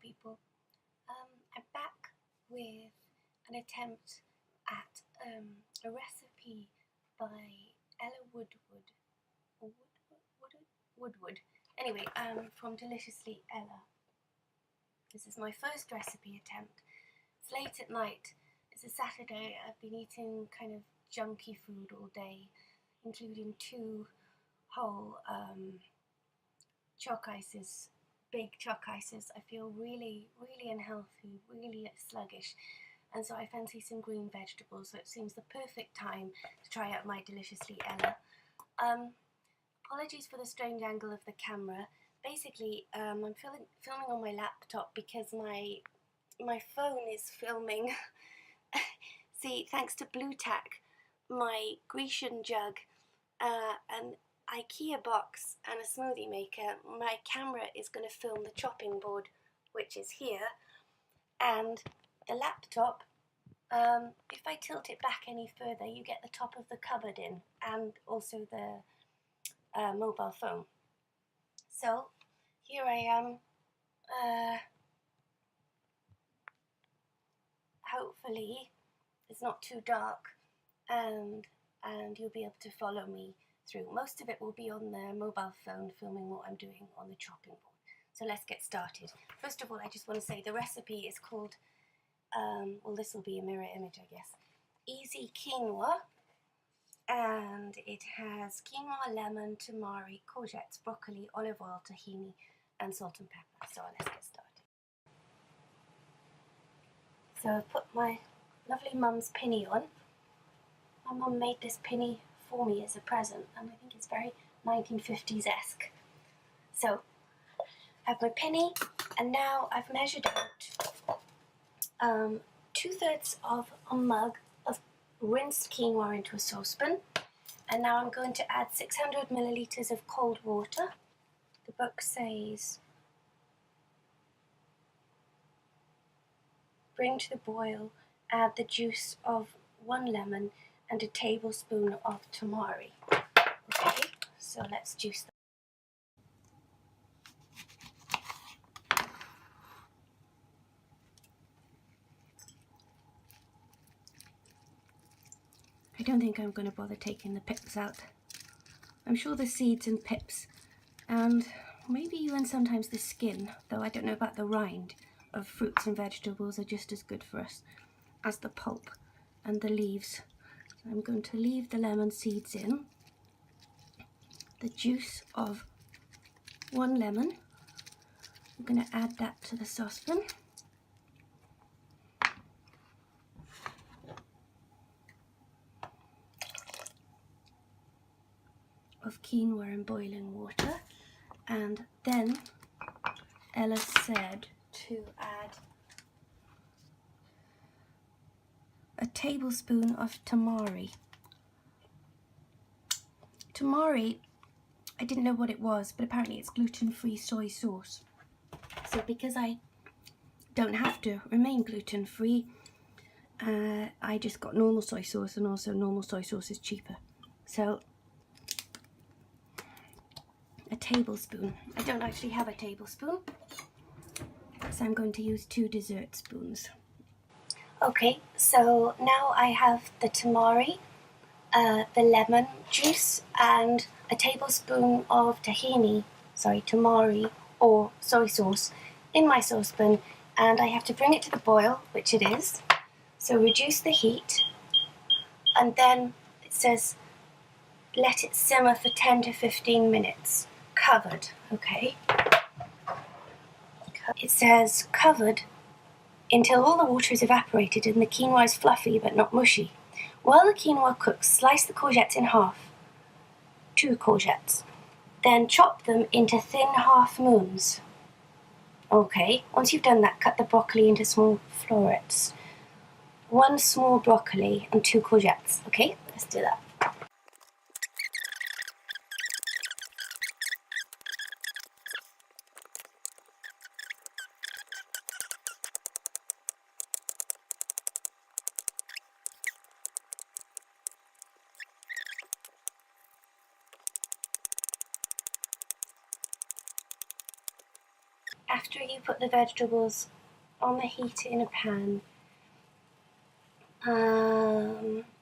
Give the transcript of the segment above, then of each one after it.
people. I'm back with an attempt at a recipe by Ella Woodward. Anyway, from Deliciously Ella. This is my first recipe attempt. It's late at night. It's a Saturday. I've been eating kind of junky food all day, including 2 whole chalk ices, big chalk ices. I feel really unhealthy, really sluggish, and so I fancy some green vegetables, so it seems the perfect time to try out my Deliciously Ella. Apologies for the strange angle of the camera. Basically, I'm filming on my laptop because my phone is filming. See, thanks to Blue Tack, my Grecian jug, an IKEA box and a smoothie maker, my camera is going to film the chopping board, which is here, and the laptop, if I tilt it back any further, you get the top of the cupboard in, and also the mobile phone. So here I am. Hopefully it's not too dark, and you'll be able to follow me through. Most of it will be on the mobile phone, filming what I'm doing on the chopping board. So let's get started. First of all, I just want to say the recipe is called, well, this will be a mirror image, I guess, Easy Quinoa, and it has quinoa, lemon, tamari, courgettes, broccoli, olive oil, tahini, and salt and pepper. So let's get started. So I've put my lovely mum's pinny on. My mum made this pinny for me as a present, and I think it's very 1950s-esque. So I have my pinny, and now I've measured out 2/3 of a mug of rinsed quinoa into a saucepan, and now I'm going to add 600 millilitres of cold water. The book says bring to the boil, add the juice of 1 lemon and a tablespoon of tamari. Okay, so let's juice them. I don't think I'm going to bother taking the pips out. I'm sure the seeds and pips, and maybe even sometimes the skin, though I don't know about the rind, of fruits and vegetables are just as good for us as the pulp and the leaves. So I'm going to leave the lemon seeds in, the juice of 1 lemon. I'm going to add that to the saucepan. Of quinoa in boiling water, and then Ella said to add a tablespoon of tamari. Tamari, I didn't know what it was, but apparently it's gluten-free soy sauce. So because I don't have to remain gluten-free, I just got normal soy sauce, and also normal soy sauce is cheaper. So a tablespoon. I don't actually have a tablespoon, so I'm going to use 2 dessert spoons. Okay, so now I have the tamari, the lemon juice, and a tablespoon of tamari or soy sauce in my saucepan, and I have to bring it to the boil, which it is. So reduce the heat, and then it says let it simmer for 10 to 15 minutes, covered, okay? It says covered until all the water is evaporated and the quinoa is fluffy but not mushy. While the quinoa cooks, slice the courgettes in half, 2 courgettes. Then chop them into thin half moons. Okay, once you've done that, cut the broccoli into small florets. 1 small broccoli and 2 courgettes. Okay, let's do that. after you put the vegetables on the heat in a pan,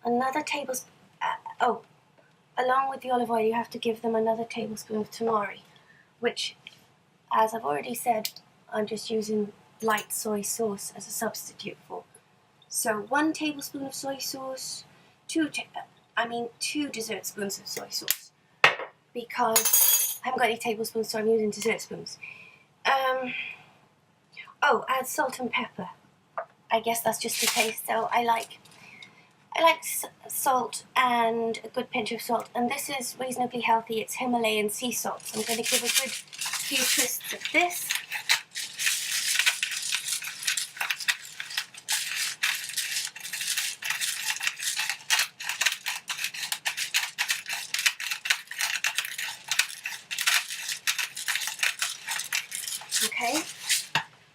another tablespoon, along with the olive oil, you have to give them another tablespoon of tamari, which, as I've already said, I'm just using light soy sauce as a substitute for. So 1 tablespoon of soy sauce, 2 dessert spoons of soy sauce, because I haven't got any tablespoons, so I'm using dessert spoons. Add salt and pepper. I guess that's just a taste. So I like salt and a good pinch of salt, and this is reasonably healthy. It's Himalayan sea salt. So I'm going to give a good few twists of this. Okay,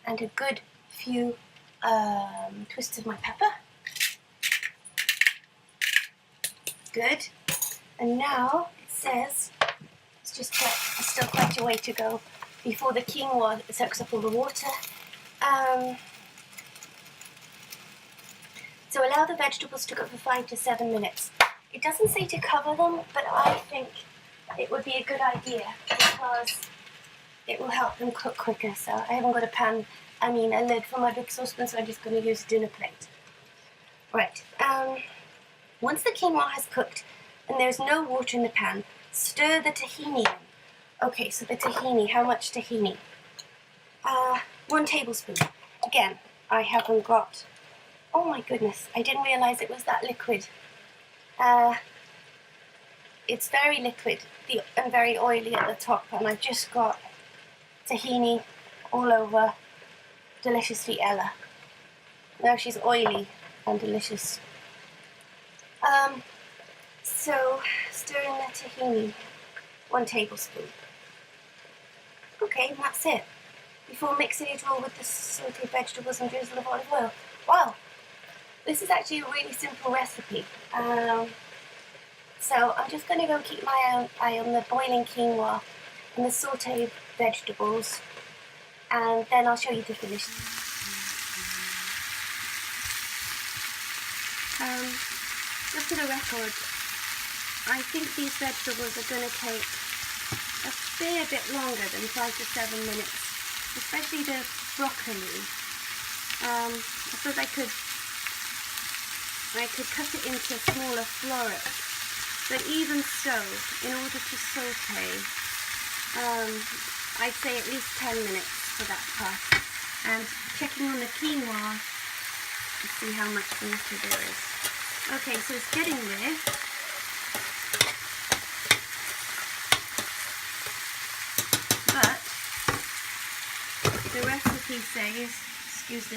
and a good few twists of my pepper. Good. And now it says there's still quite a way to go before the quinoa soaks up all the water. So allow the vegetables to cook for 5 to 7 minutes. It doesn't say to cover them, but I think it would be a good idea because it will help them cook quicker. So I haven't got a lid for my big saucepan, so I'm just going to use a dinner plate. Right. Once the quinoa has cooked and there's no water in the pan, stir the tahini in. Okay, so the tahini, how much tahini? 1 tablespoon. Again, I haven't got... Oh my goodness, I didn't realise it was that liquid. It's very liquid and very oily at the top, and I've just got tahini all over deliciously Ella. Now she's oily and delicious. So stir in the tahini, 1 tablespoon. Okay, and that's it. Before mixing it all with the sauteed vegetables and drizzle of olive oil. Wow, this is actually a really simple recipe. So I'm just going to go keep my eye on the boiling quinoa and the sauteed vegetables, and then I'll show you the finished. Just for the record, I think these vegetables are going to take a fair bit longer than 5 to 7 minutes, especially the broccoli. I suppose I could cut it into smaller florets, but even so, in order to saute, I'd say at least 10 minutes for that part. And checking on the quinoa to see how much water there is. Okay, so it's getting there. But the recipe says, excuse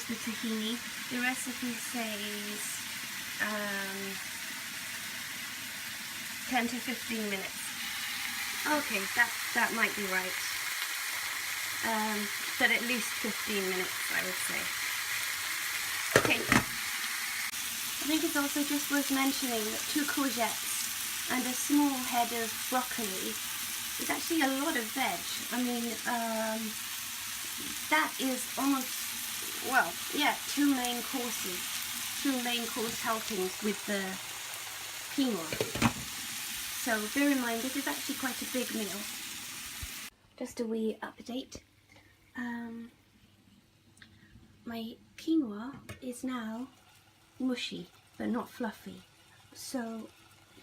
the tahini, the recipe says 10 to 15 minutes. Okay, that might be right. But at least 15 minutes, I would say. Okay. I think it's also just worth mentioning that 2 courgettes and a small head of broccoli is actually a lot of veg. I mean, that is almost, well, yeah, 2 main courses, 2 main course helpings with the quinoa. So bear in mind, this is actually quite a big meal. Just a wee update. My quinoa is now mushy, but not fluffy. So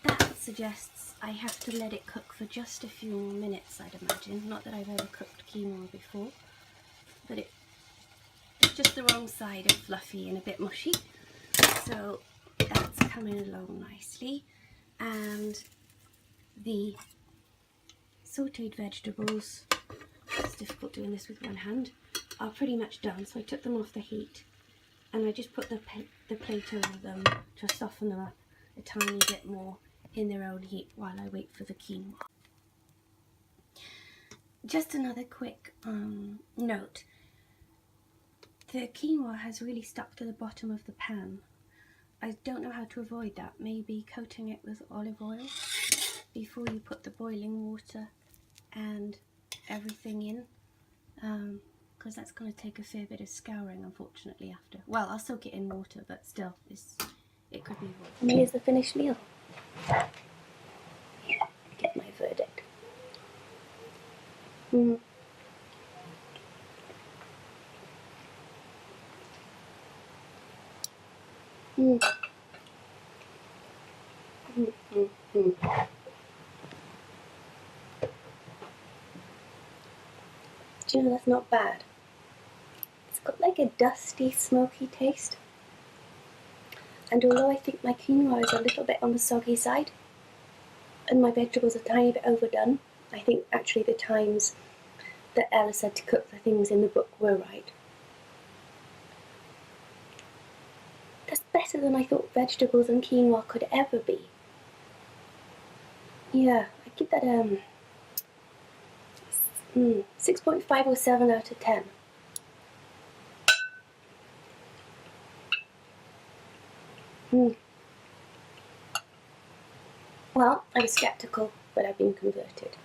that suggests I have to let it cook for just a few more minutes, I'd imagine. Not that I've ever cooked quinoa before, but it's just the wrong side of fluffy and a bit mushy. So that's coming along nicely. And the sauteed vegetables, it's difficult doing this with one hand, are pretty much done. So I took them off the heat and I just put the plate over them to soften them up a tiny bit more in their own heat while I wait for the quinoa. Just another quick note. The quinoa has really stuck to the bottom of the pan. I don't know how to avoid that. Maybe coating it with olive oil before you put the boiling water and everything in. because that's going to take a fair bit of scouring, unfortunately, after. Well, I'll soak it in water, but still, it could be raw. And here's the finished meal. Get my verdict. Mm. Mm. Mm, mm, mm. Do you know, that's not bad. It's got like a dusty, smoky taste. And although I think my quinoa is a little bit on the soggy side, and my vegetables are a tiny bit overdone, I think actually the times that Ella said to cook the things in the book were right. That's better than I thought vegetables and quinoa could ever be. Yeah, I'd give that 6.5 or 7 out of 10. Well, I was sceptical, but I've been converted.